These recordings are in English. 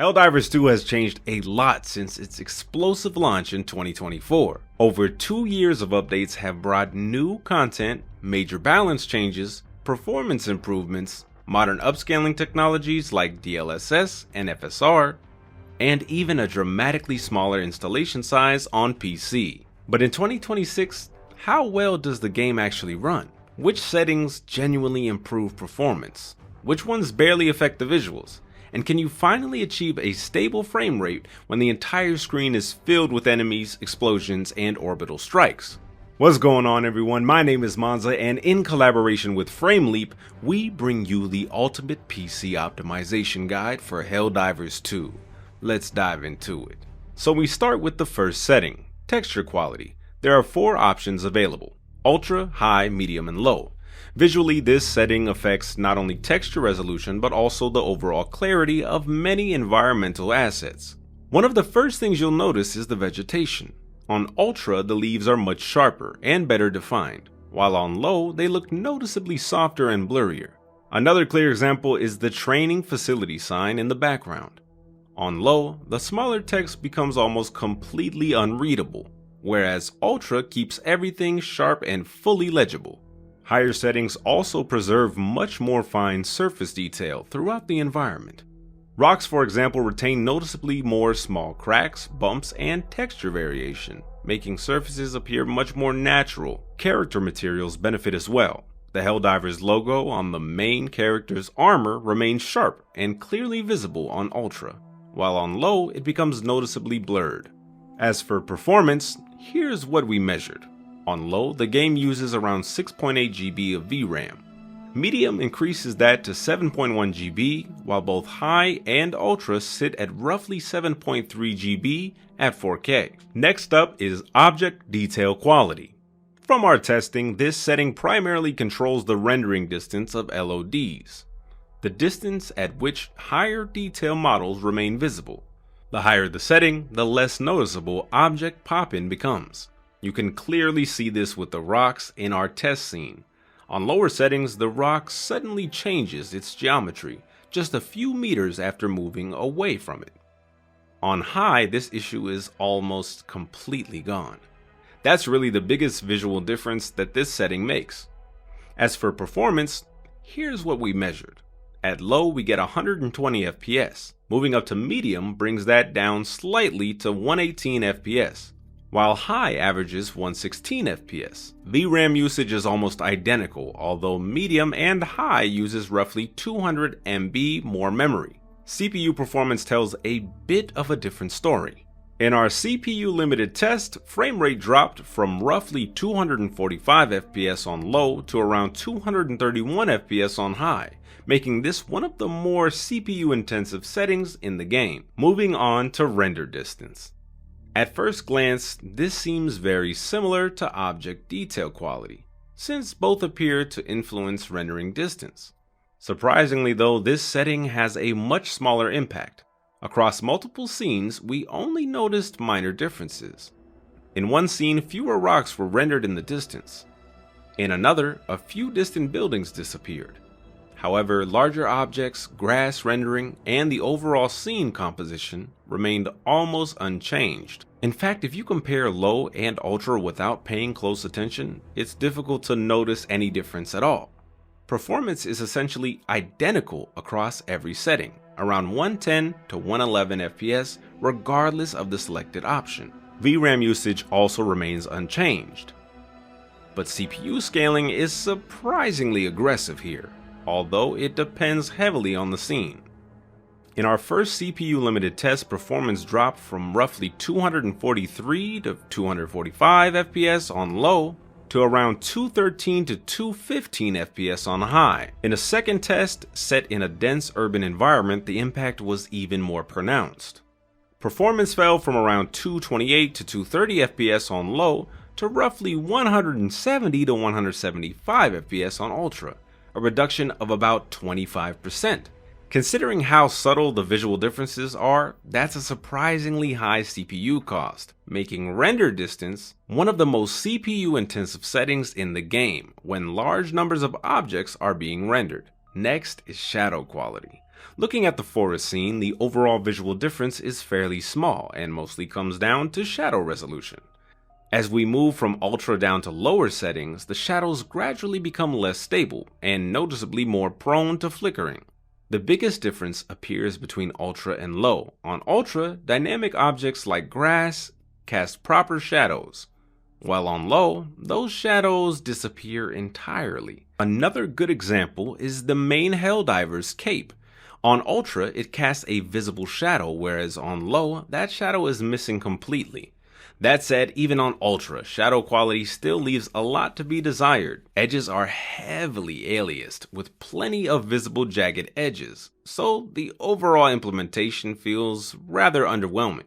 Helldivers 2 has changed a lot since its explosive launch in 2024. Over 2 years of updates have brought new content, major balance changes, performance improvements, modern upscaling technologies like DLSS and FSR, and even a dramatically smaller installation size on PC. But in 2026, how well does the game actually run? Which settings genuinely improve performance? Which ones barely affect the visuals? And can you finally achieve a stable frame rate when the entire screen is filled with enemies, explosions, and orbital strikes? What's going on, everyone? My name is Monza, and in collaboration with FrameLeap, we bring you the ultimate PC optimization guide for Helldivers 2. Let's dive into it. So we start with the first setting, texture quality. There are 4 options available: Ultra, High, Medium, and Low. Visually, this setting affects not only texture resolution, but also the overall clarity of many environmental assets. One of the first things you'll notice is the vegetation. On Ultra, the leaves are much sharper and better defined, while on Low, they look noticeably softer and blurrier. Another clear example is the training facility sign in the background. On Low, the smaller text becomes almost completely unreadable, whereas Ultra keeps everything sharp and fully legible. Higher settings also preserve much more fine surface detail throughout the environment. Rocks, for example, retain noticeably more small cracks, bumps, and texture variation, making surfaces appear much more natural. Character materials benefit as well. The Helldivers logo on the main character's armor remains sharp and clearly visible on Ultra, while on Low it becomes noticeably blurred. As for performance, here's what we measured. On Low, the game uses around 6.8 GB of VRAM. Medium increases that to 7.1 GB, while both High and Ultra sit at roughly 7.3 GB at 4K. Next up is Object Detail Quality. From our testing, this setting primarily controls the rendering distance of LODs, the distance at which higher detail models remain visible. The higher the setting, the less noticeable object pop-in becomes. You can clearly see this with the rocks in our test scene. On lower settings, the rock suddenly changes its geometry just a few meters after moving away from it. On High, this issue is almost completely gone. That's really the biggest visual difference that this setting makes. As for performance, here's what we measured. At Low, we get 120 FPS. Moving up to Medium brings that down slightly to 118 FPS. While High averages 116 FPS. VRAM usage is almost identical, although Medium and High uses roughly 200 MB more memory. CPU performance tells a bit of a different story. In our CPU limited test, frame rate dropped from roughly 245 FPS on Low to around 231 FPS on High, making this one of the more CPU intensive settings in the game. Moving on to render distance. At first glance, this seems very similar to Object Detail Quality, since both appear to influence rendering distance. Surprisingly though, this setting has a much smaller impact. Across multiple scenes, we only noticed minor differences. In one scene, fewer rocks were rendered in the distance. In another, a few distant buildings disappeared. However, larger objects, grass rendering, and the overall scene composition remained almost unchanged. In fact, if you compare Low and Ultra without paying close attention, it's difficult to notice any difference at all. Performance is essentially identical across every setting, around 110 to 111 FPS regardless of the selected option. VRAM usage also remains unchanged. But CPU scaling is surprisingly aggressive here, although it depends heavily on the scene. In our first CPU limited test, performance dropped from roughly 243 to 245 FPS on Low to around 213 to 215 FPS on High. In a second test, set in a dense urban environment, the impact was even more pronounced. Performance fell from around 228 to 230 FPS on Low to roughly 170 to 175 FPS on Ultra, a reduction of about 25%. Considering how subtle the visual differences are, that's a surprisingly high CPU cost, making render distance one of the most CPU intensive settings in the game when large numbers of objects are being rendered. Next is shadow quality. Looking at the forest scene, the overall visual difference is fairly small and mostly comes down to shadow resolution. As we move from ultra down to lower settings, the shadows gradually become less stable and noticeably more prone to flickering. The biggest difference appears between ultra and low. On ultra, dynamic objects like grass cast proper shadows, while on low, those shadows disappear entirely. Another good example is the main Helldivers cape. On ultra, it casts a visible shadow, whereas on low, that shadow is missing completely. That said, even on ultra, shadow quality still leaves a lot to be desired. Edges are heavily aliased, with plenty of visible jagged edges, so the overall implementation feels rather underwhelming.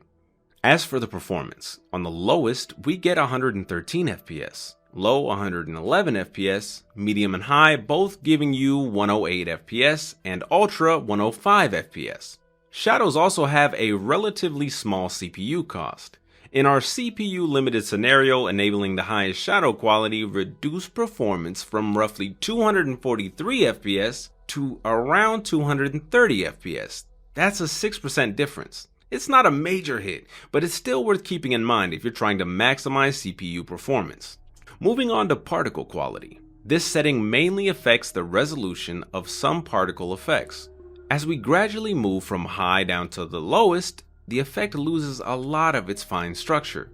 As for the performance, on the lowest, we get 113 FPS, low 111 FPS, medium and high both giving you 108 FPS, and ultra 105 FPS. Shadows also have a relatively small CPU cost. In our CPU limited scenario, enabling the highest shadow quality reduced performance from roughly 243 FPS to around 230 FPS. That's a 6% difference. It's not a major hit, but it's still worth keeping in mind if you're trying to maximize CPU performance. Moving on to particle quality. This setting mainly affects the resolution of some particle effects. As we gradually move from high down to the lowest, the effect loses a lot of its fine structure.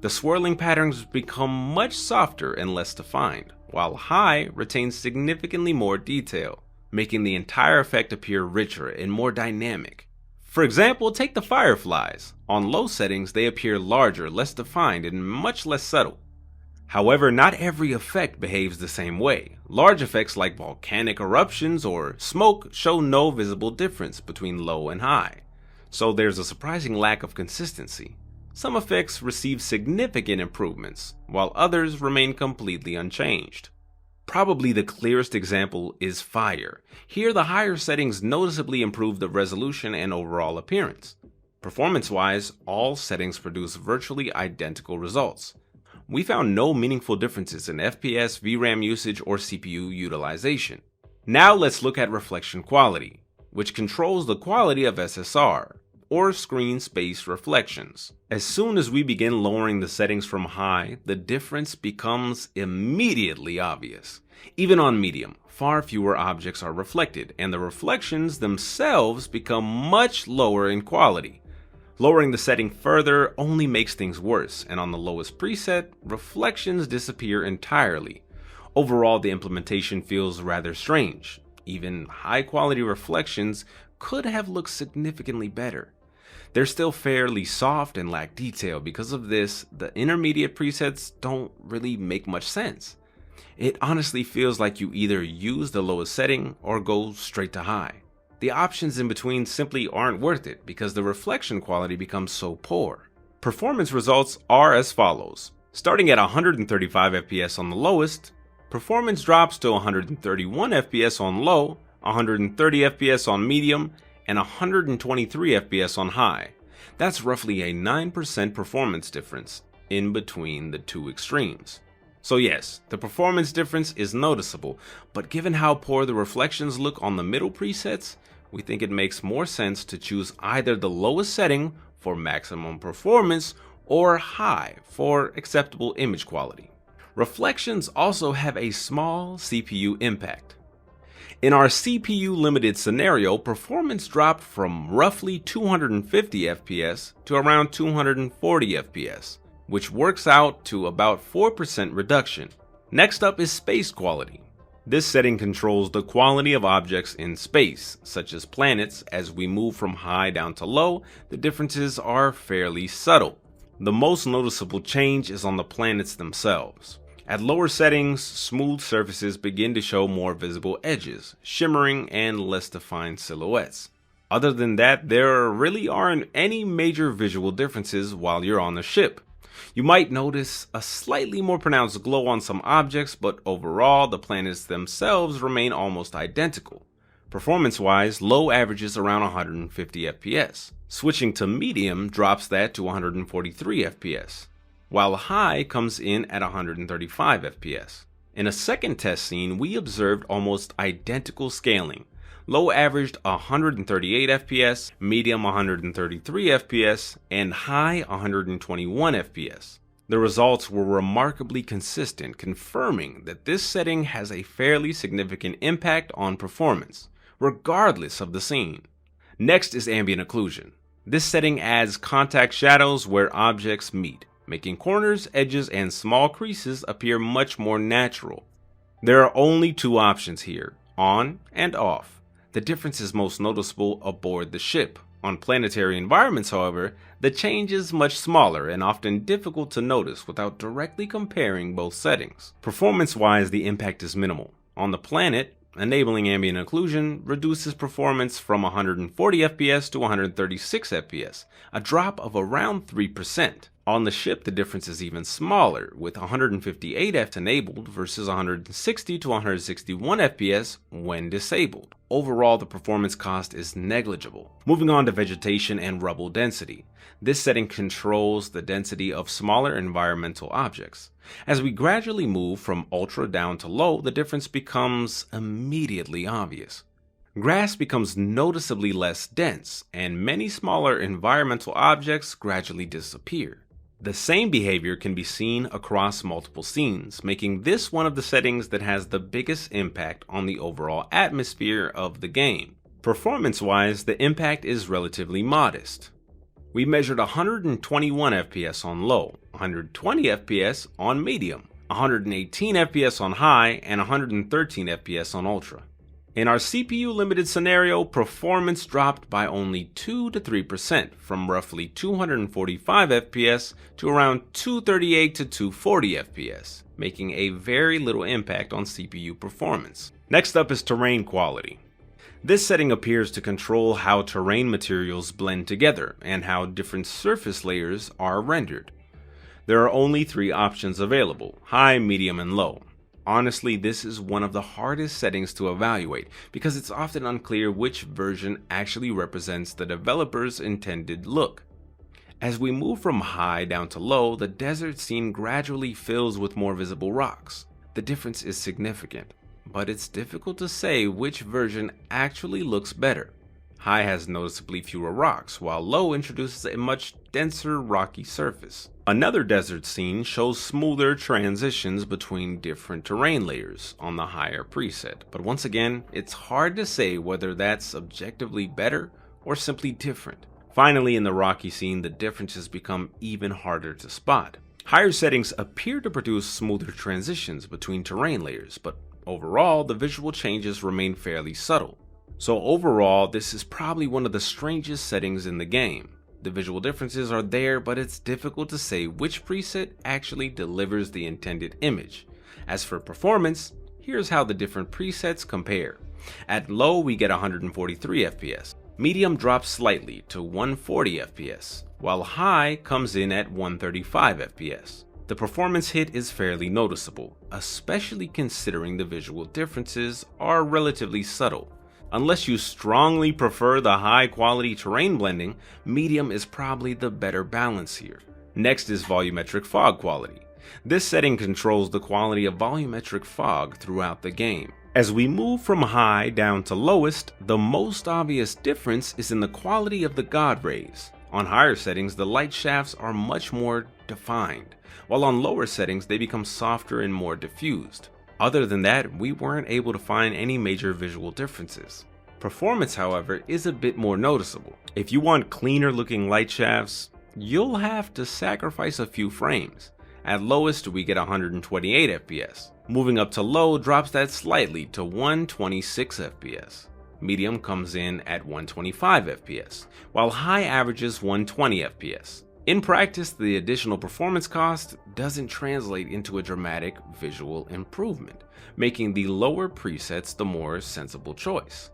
The swirling patterns become much softer and less defined, while high retains significantly more detail, making the entire effect appear richer and more dynamic. For example, take the fireflies. On low settings, they appear larger, less defined, and much less subtle. However, not every effect behaves the same way. Large effects like volcanic eruptions or smoke show no visible difference between low and high. So there's a surprising lack of consistency. Some effects receive significant improvements, while others remain completely unchanged. Probably the clearest example is fire. Here the higher settings noticeably improve the resolution and overall appearance. Performance-wise, all settings produce virtually identical results. We found no meaningful differences in FPS, VRAM usage, or CPU utilization. Now let's look at reflection quality, which controls the quality of SSR, or screen space reflections. As soon as we begin lowering the settings from high, the difference becomes immediately obvious. Even on medium, far fewer objects are reflected, and the reflections themselves become much lower in quality. Lowering the setting further only makes things worse, and on the lowest preset, reflections disappear entirely. Overall, the implementation feels rather strange. Even high-quality reflections could have looked significantly better. They're still fairly soft and lack detail. Because of this, the intermediate presets don't really make much sense. It honestly feels like you either use the lowest setting or go straight to high. The options in between simply aren't worth it because the reflection quality becomes so poor. Performance results are as follows. Starting at 135 FPS on the lowest, performance drops to 131 FPS on low, 130 FPS on medium, and 123 FPS on high. That's roughly a 9% performance difference in between the two extremes. So yes, the performance difference is noticeable, but given how poor the reflections look on the middle presets, we think it makes more sense to choose either the lowest setting for maximum performance or high for acceptable image quality. Reflections also have a small CPU impact. In our CPU limited scenario, performance dropped from roughly 250 FPS to around 240 FPS, which works out to about 4% reduction. Next up is space quality. This setting controls the quality of objects in space, such as planets. As we move from high down to low, the differences are fairly subtle. The most noticeable change is on the planets themselves. At lower settings, smooth surfaces begin to show more visible edges, shimmering, and less defined silhouettes. Other than that, there really aren't any major visual differences while you're on the ship. You might notice a slightly more pronounced glow on some objects, but overall, the planets themselves remain almost identical. Performance-wise, low averages around 150 FPS. Switching to medium drops that to 143 FPS, while high comes in at 135 FPS. In a second test scene, we observed almost identical scaling. Low averaged 138 FPS, medium 133 FPS, and high 121 FPS. The results were remarkably consistent, confirming that this setting has a fairly significant impact on performance, regardless of the scene. Next is Ambient Occlusion. This setting adds contact shadows where objects meet, making corners, edges, and small creases appear much more natural. There are only two options here, on and off. The difference is most noticeable aboard the ship. On planetary environments, however, the change is much smaller and often difficult to notice without directly comparing both settings. Performance-wise, the impact is minimal. On the planet, enabling ambient occlusion reduces performance from 140 FPS to 136 FPS, a drop of around 3%. On the ship, the difference is even smaller, with 158 FPS enabled versus 160 to 161 FPS when disabled. Overall, the performance cost is negligible. Moving on to vegetation and rubble density. This setting controls the density of smaller environmental objects. As we gradually move from ultra down to low, the difference becomes immediately obvious. Grass becomes noticeably less dense, and many smaller environmental objects gradually disappear. The same behavior can be seen across multiple scenes, making this one of the settings that has the biggest impact on the overall atmosphere of the game. Performance-wise, the impact is relatively modest. We measured 121 FPS on low, 120 FPS on medium, 118 FPS on high, and 113 FPS on ultra. In our CPU limited scenario, performance dropped by only 2 to 3%, from roughly 245 FPS to around 238 to 240 FPS, making a very little impact on CPU performance. Next up is terrain quality. This setting appears to control how terrain materials blend together and how different surface layers are rendered. There are only three options available: high, medium, and low. Honestly, this is one of the hardest settings to evaluate because it's often unclear which version actually represents the developer's intended look. As we move from high down to low, the desert scene gradually fills with more visible rocks. The difference is significant, but it's difficult to say which version actually looks better. High has noticeably fewer rocks, while low introduces a much denser rocky surface. Another desert scene shows smoother transitions between different terrain layers on the higher preset, but once again, it's hard to say whether that's objectively better or simply different. Finally, in the rocky scene, the differences become even harder to spot. Higher settings appear to produce smoother transitions between terrain layers, but overall, the visual changes remain fairly subtle. So overall, this is probably one of the strangest settings in the game. The visual differences are there, but it's difficult to say which preset actually delivers the intended image. As for performance, here's how the different presets compare. At low, we get 143 FPS. Medium drops slightly to 140 FPS, while high comes in at 135 FPS. The performance hit is fairly noticeable, especially considering the visual differences are relatively subtle. Unless you strongly prefer the high-quality terrain blending, medium is probably the better balance here. Next is Volumetric Fog Quality. This setting controls the quality of volumetric fog throughout the game. As we move from high down to lowest, the most obvious difference is in the quality of the God rays. On higher settings, the light shafts are much more defined, while on lower settings they become softer and more diffused. Other than that, we weren't able to find any major visual differences. Performance, however, is a bit more noticeable. If you want cleaner looking light shafts, you'll have to sacrifice a few frames. At lowest, we get 128 FPS. Moving up to low drops that slightly to 126 FPS. Medium comes in at 125 FPS, while high averages 120 FPS. In practice, the additional performance cost doesn't translate into a dramatic visual improvement, making the lower presets the more sensible choice.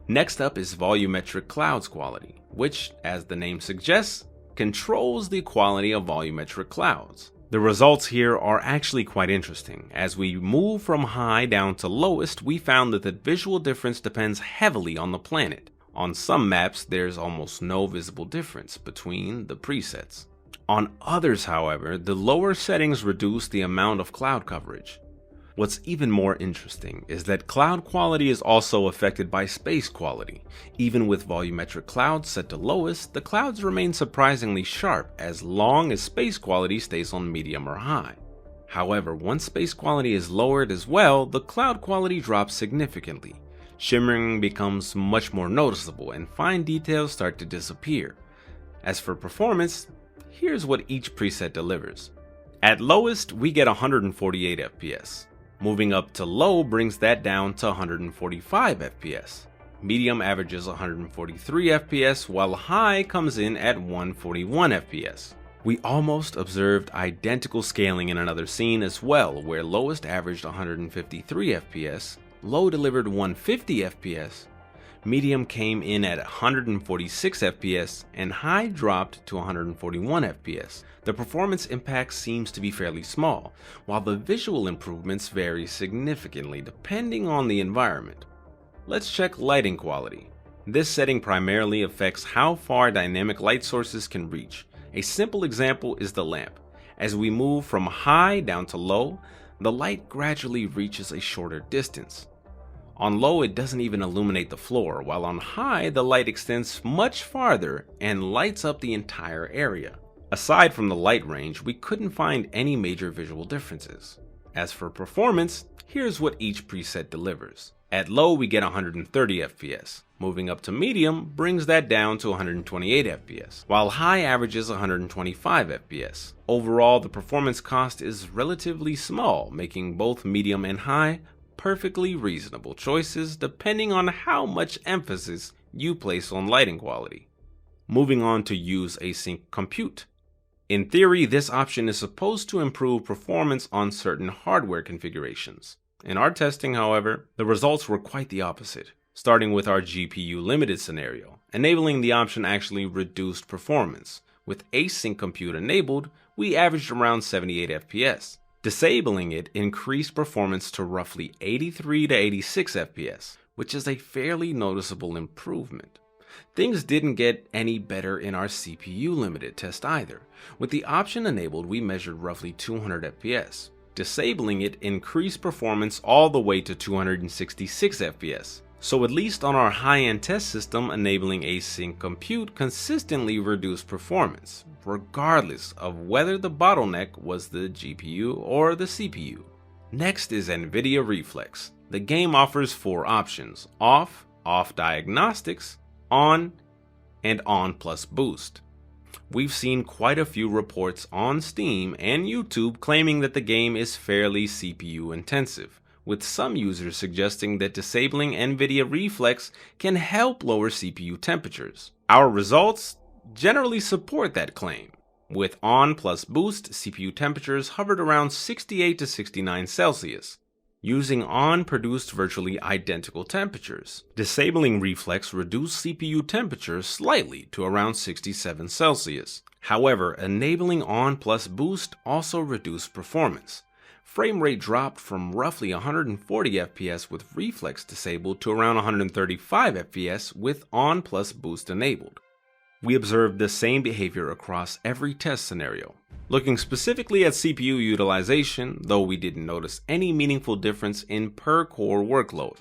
Next up is Volumetric Clouds Quality, which, as the name suggests, controls the quality of volumetric clouds. The results here are actually quite interesting. As we move from high down to lowest, we found that the visual difference depends heavily on the planet. On some maps, there's almost no visible difference between the presets. On others, however, the lower settings reduce the amount of cloud coverage. What's even more interesting is that cloud quality is also affected by space quality. Even with volumetric clouds set to lowest, the clouds remain surprisingly sharp as long as space quality stays on medium or high. However, once space quality is lowered as well, the cloud quality drops significantly. Shimmering becomes much more noticeable and fine details start to disappear. As for performance, here's what each preset delivers. At lowest, we get 148 FPS. Moving up to low brings that down to 145 FPS. Medium averages 143 FPS, while high comes in at 141 FPS. We almost observed identical scaling in another scene as well, where lowest averaged 153 FPS, low delivered 150 FPS, medium came in at 146 FPS, and high dropped to 141 FPS. The performance impact seems to be fairly small, while the visual improvements vary significantly depending on the environment. Let's check lighting quality. This setting primarily affects how far dynamic light sources can reach. A simple example is the lamp. As we move from high down to low, the light gradually reaches a shorter distance. On low, it doesn't even illuminate the floor, while on high, the light extends much farther and lights up the entire area. Aside from the light range, we couldn't find any major visual differences. As for performance, here's what each preset delivers. At low, we get 130 FPS. Moving up to medium brings that down to 128 FPS, while high averages 125 FPS. Overall, the performance cost is relatively small, making both medium and high perfectly reasonable choices depending on how much emphasis you place on lighting quality. Moving on to use Async Compute. In theory, this option is supposed to improve performance on certain hardware configurations. In our testing, however, the results were quite the opposite. Starting with our GPU limited scenario, enabling the option actually reduced performance. With Async Compute enabled, we averaged around 78 FPS. Disabling it increased performance to roughly 83 to 86 FPS, which is a fairly noticeable improvement. Things didn't get any better in our CPU limited test either. With the option enabled, we measured roughly 200 FPS. Disabling it increased performance all the way to 266 FPS. So at least on our high-end test system, enabling Async Compute consistently reduced performance, regardless of whether the bottleneck was the GPU or the CPU. Next is NVIDIA Reflex. The game offers 4 options: off diagnostics, on, and on plus boost. We've seen quite a few reports on Steam and YouTube claiming that the game is fairly CPU intensive, with some users suggesting that disabling NVIDIA Reflex can help lower CPU temperatures. Our results generally support that claim. With on plus boost, CPU temperatures hovered around 68 to 69 Celsius. Using on produced virtually identical temperatures. Disabling Reflex reduced CPU temperatures slightly to around 67 Celsius. However, enabling on plus boost also reduced performance. Frame rate dropped from roughly 140 FPS with Reflex disabled to around 135 FPS with on plus boost enabled. We observed the same behavior across every test scenario. Looking specifically at CPU utilization, though we didn't notice any meaningful difference in per core workload.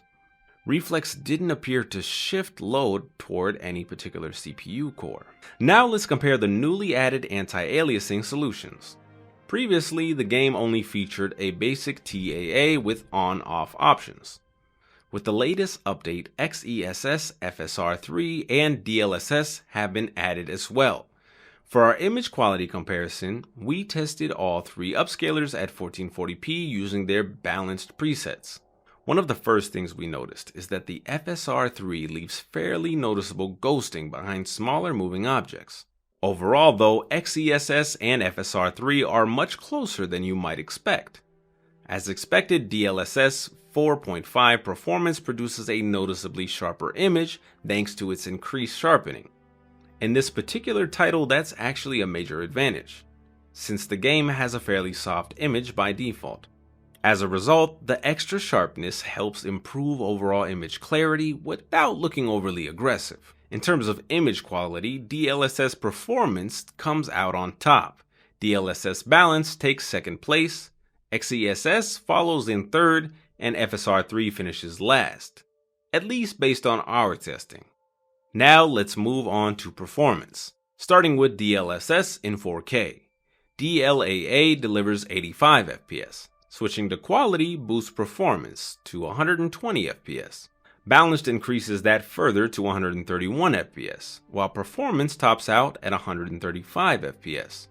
Reflex didn't appear to shift load toward any particular CPU core. Now let's compare the newly added anti-aliasing solutions. Previously, the game only featured a basic TAA with on-off options. With the latest update, XeSS, FSR3, and DLSS have been added as well. For our image quality comparison, we tested all 3 upscalers at 1440p using their balanced presets. One of the first things we noticed is that the FSR3 leaves fairly noticeable ghosting behind smaller moving objects. Overall though, XeSS and FSR3 are much closer than you might expect. As expected, DLSS 4.5 performance produces a noticeably sharper image thanks to its increased sharpening. In this particular title, that's actually a major advantage, since the game has a fairly soft image by default. As a result, the extra sharpness helps improve overall image clarity without looking overly aggressive. In terms of image quality, DLSS performance comes out on top. DLSS balance takes second place, XeSS follows in third, and FSR3 finishes last, at least based on our testing. Now let's move on to performance, starting with DLSS in 4K. DLAA delivers 85 FPS. Switching to quality boosts performance to 120 FPS. Balanced increases that further to 131 FPS, while performance tops out at 135 FPS.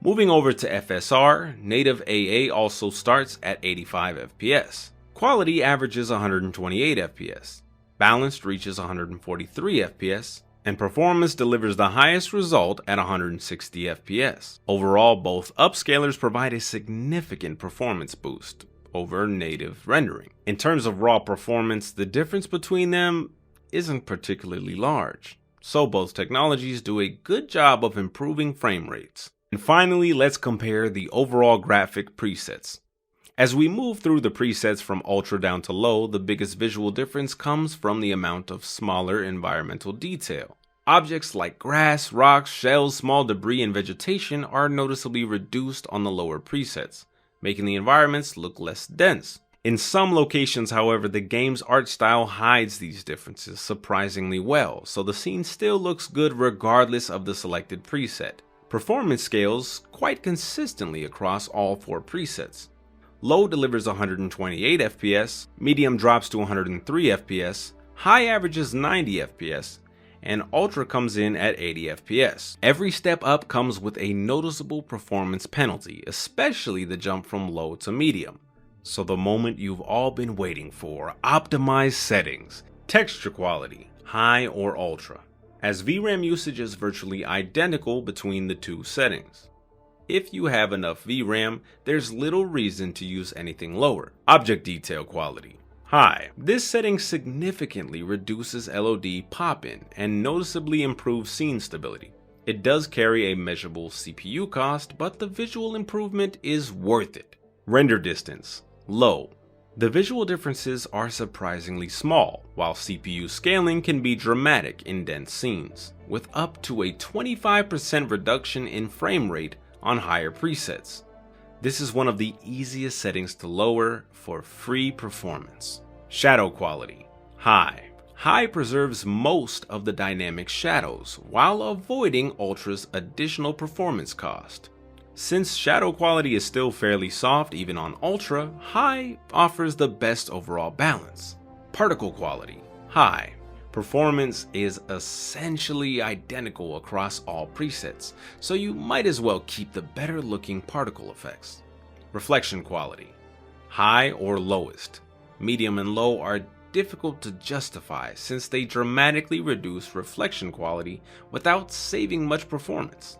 Moving over to FSR, native AA also starts at 85 FPS. Quality averages 128 FPS. Balanced reaches 143 FPS, and performance delivers the highest result at 160 FPS. Overall, both upscalers provide a significant performance boost over native rendering. In terms of raw performance, the difference between them isn't particularly large, so both technologies do a good job of improving frame rates. And finally, let's compare the overall graphic presets. As we move through the presets from ultra down to low, the biggest visual difference comes from the amount of smaller environmental detail. Objects like grass, rocks, shells, small debris, and vegetation are noticeably reduced on the lower presets, making the environments look less dense. In some locations, however, the game's art style hides these differences surprisingly well, so the scene still looks good regardless of the selected preset. Performance scales quite consistently across all 4 presets. Low delivers 128 FPS, medium drops to 103 FPS, high averages 90 FPS, and ultra comes in at 80 FPS. Every step up comes with a noticeable performance penalty, especially the jump from low to medium. So the moment you've all been waiting for, optimized settings, texture quality, high or ultra, as VRAM usage is virtually identical between the two settings. If you have enough VRAM, there's little reason to use anything lower. Object detail quality, high. This setting significantly reduces LOD pop-in and noticeably improves scene stability. It does carry a measurable CPU cost, but the visual improvement is worth it. Render distance, low. The visual differences are surprisingly small, while CPU scaling can be dramatic in dense scenes, with up to a 25% reduction in frame rate on higher presets. This is one of the easiest settings to lower for free performance. Shadow quality, high. High preserves most of the dynamic shadows while avoiding Ultra's additional performance cost. Since shadow quality is still fairly soft even on Ultra, high offers the best overall balance. Particle quality, high. Performance is essentially identical across all presets, so you might as well keep the better looking particle effects. Reflection quality, high or lowest. Medium and low are difficult to justify since they dramatically reduce reflection quality without saving much performance.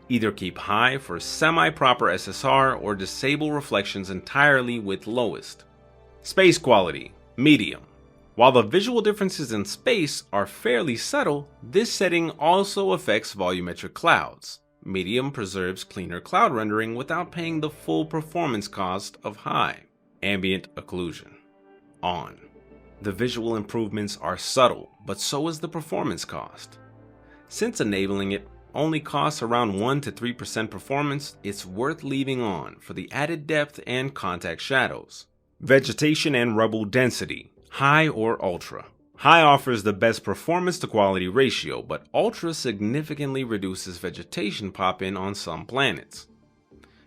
Either keep high for semi-proper SSR or disable reflections entirely with lowest. Space quality, medium. While the visual differences in space are fairly subtle, this setting also affects volumetric clouds. Medium preserves cleaner cloud rendering without paying the full performance cost of high. Ambient Occlusion, on. The visual improvements are subtle, but so is the performance cost. Since enabling it only costs around 1 to 3% performance, it's worth leaving on for the added depth and contact shadows. Vegetation and rubble density, high or ultra. High offers the best performance to quality ratio, but ultra significantly reduces vegetation pop-in on some planets.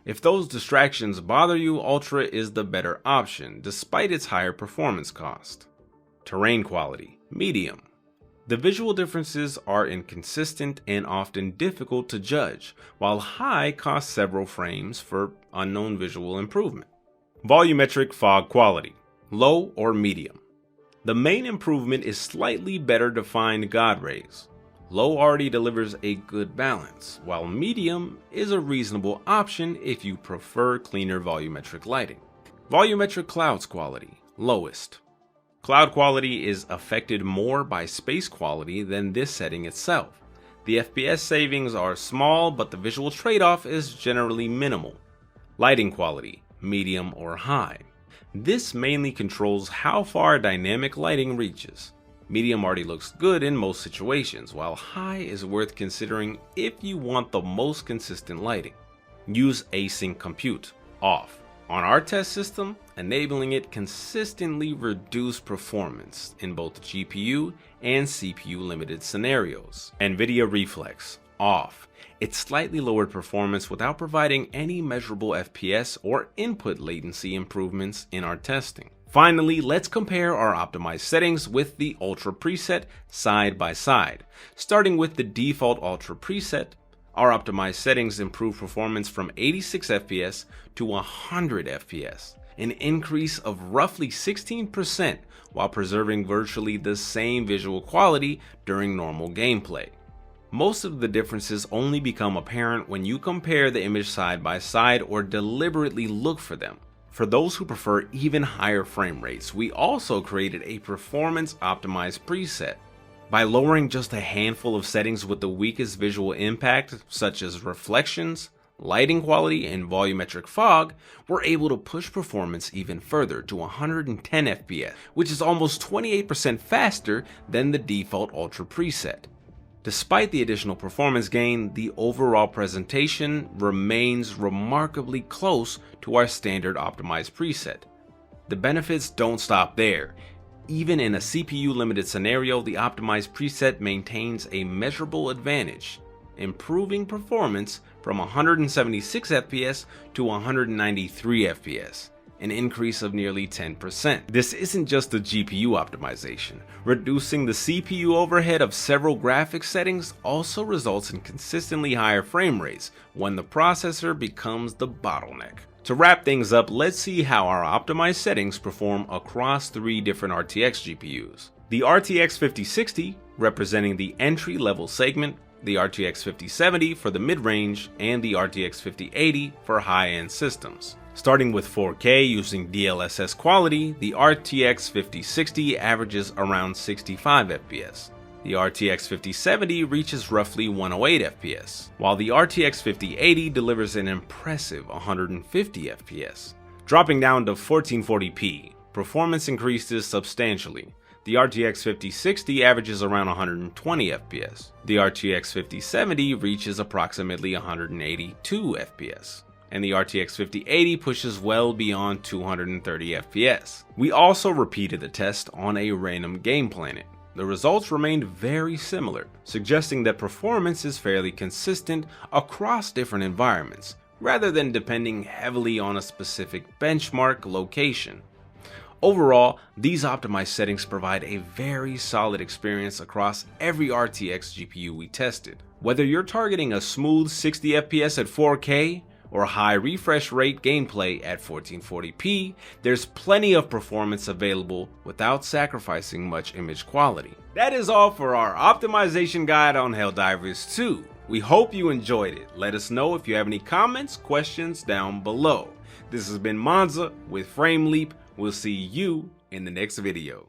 If those distractions bother you, ultra is the better option, despite its higher performance cost. Terrain quality, medium. The visual differences are inconsistent and often difficult to judge, while high costs several frames for unknown visual improvement. Volumetric fog quality, low or medium. The main improvement is slightly better defined God rays. Low already delivers a good balance, while medium is a reasonable option if you prefer cleaner volumetric lighting. Volumetric clouds quality, lowest. Cloud quality is affected more by space quality than this setting itself. The FPS savings are small, but the visual trade-off is generally minimal. Lighting quality, medium or high. This mainly controls how far dynamic lighting reaches. Medium already looks good in most situations, while high is worth considering if you want the most consistent lighting. Use Async Compute, off. on our test system, enabling it consistently reduced performance in both GPU and CPU limited scenarios. NVIDIA Reflex off. It slightly lowered performance without providing any measurable FPS or input latency improvements in our testing. Finally, let's compare our optimized settings with the Ultra preset side by side. Starting with the default Ultra preset, our optimized settings improve performance from 86 FPS to 100 FPS, an increase of roughly 16% while preserving virtually the same visual quality during normal gameplay. Most of the differences only become apparent when you compare the image side by side or deliberately look for them. For those who prefer even higher frame rates, we also created a performance optimized preset. By lowering just a handful of settings with the weakest visual impact, such as reflections, lighting quality, and volumetric fog, we're able to push performance even further to 110 FPS, which is almost 28% faster than the default Ultra preset. Despite the additional performance gain, the overall presentation remains remarkably close to our standard optimized preset. The benefits don't stop there. Even in a CPU limited scenario, the optimized preset maintains a measurable advantage, improving performance from 176 FPS to 193 FPS, an increase of nearly 10%. This isn't just a GPU optimization. Reducing the CPU overhead of several graphics settings also results in consistently higher frame rates when the processor becomes the bottleneck. To wrap things up, let's see how our optimized settings perform across 3 different RTX GPUs. The RTX 5060 representing the entry-level segment, the RTX 5070 for the mid-range, and the RTX 5080 for high-end systems. Starting with 4K using DLSS quality, the RTX 5060 averages around 65 FPS. The RTX 5070 reaches roughly 108 FPS, while the RTX 5080 delivers an impressive 150 FPS. Dropping down to 1440p, performance increases substantially. The RTX 5060 averages around 120 FPS. The RTX 5070 reaches approximately 182 FPS. And the RTX 5080 pushes well beyond 230 FPS. We also repeated the test on a random game planet. The results remained very similar, suggesting that performance is fairly consistent across different environments, rather than depending heavily on a specific benchmark location. Overall, these optimized settings provide a very solid experience across every RTX GPU we tested. Whether you're targeting a smooth 60 FPS at 4K, or high refresh rate gameplay at 1440p, there's plenty of performance available without sacrificing much image quality. That is all for our optimization guide on Helldivers 2. We hope you enjoyed it. Let us know if you have any comments, questions down below. This has been Monza with Frame Leap. We'll see you in the next video.